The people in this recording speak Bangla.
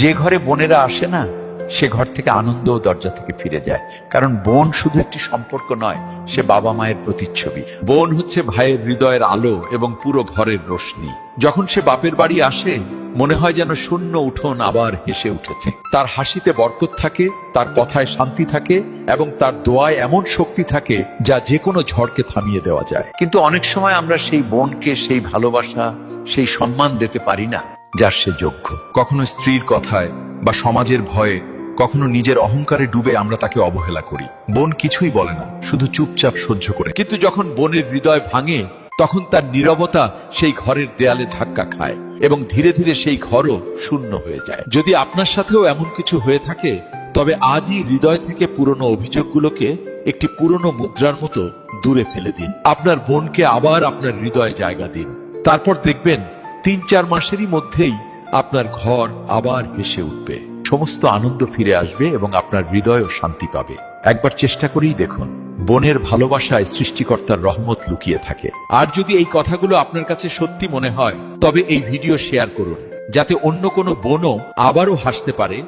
যে ঘরে বোনেরা আসে না, সে ঘর থেকে আনন্দ ও দরজা থেকে ফিরে যায়। কারণ বোন শুধু একটি সম্পর্ক নয়, সে বাবা মায়ের প্রতিচ্ছবি। বোন হচ্ছে ভাইয়ের হৃদয়ের আলো এবং পুরো ঘরের রোশনি। যখন সে বাপের বাড়ি আসে, মনে হয় যেন শূন্য উঠোন আবার হেসে উঠেছে। তার হাসিতে বরকত থাকে, তার কথায় শান্তি থাকে এবং তার দোয়ায় এমন শক্তি থাকে যা যে কোনো ঝড়কে থামিয়ে দেওয়া যায়। কিন্তু অনেক সময় আমরা সেই বোনকে সেই ভালোবাসা, সেই সম্মান দিতে পারি না যার সে যোগ্য। কখনো স্ত্রীর কথায় বা সমাজের ভয়ে, কখনো নিজের অহংকারে ডুবে আমরা তাকে অবহেলা করি। বোন কিছুই বলে না, শুধু চুপচাপ সহ্য করে। কিন্তু যখন বোনের হৃদয় ভাঙে, তখন তার নীরবতা সেই ঘরের দেয়ালে ধাক্কা খায় এবং ধীরে ধীরে সেই ঘরও শূন্য হয়ে যায়। যদি আপনার সাথেও এমন কিছু হয়ে থাকে, তবে আজই হৃদয় থেকে পুরনো অভিযোগগুলোকে একটি পুরনো মুদ্রার মতো দূরে ফেলে দিন। আপনার বোনকে আবার আপনার হৃদয়ে জায়গা দিন। তারপর দেখবেন ৩-৪ মাসেরই মধ্যেই আপনার ঘর আবার হেসে উঠবে, সমস্ত আনন্দ ফিরে আসবে এবং আপনার হৃদয়ও শান্তি পাবে। একবার চেষ্টা করেই দেখুন, বোনের ভালোবাসায় সৃষ্টিকর্তার রহমত লুকিয়ে থাকে। আর যদি এই কথাগুলো আপনার কাছে সত্যি মনে হয়, তবে এই ভিডিও শেয়ার করুন, যাতে অন্য কোনো বোনও আবারও হাসতে পারে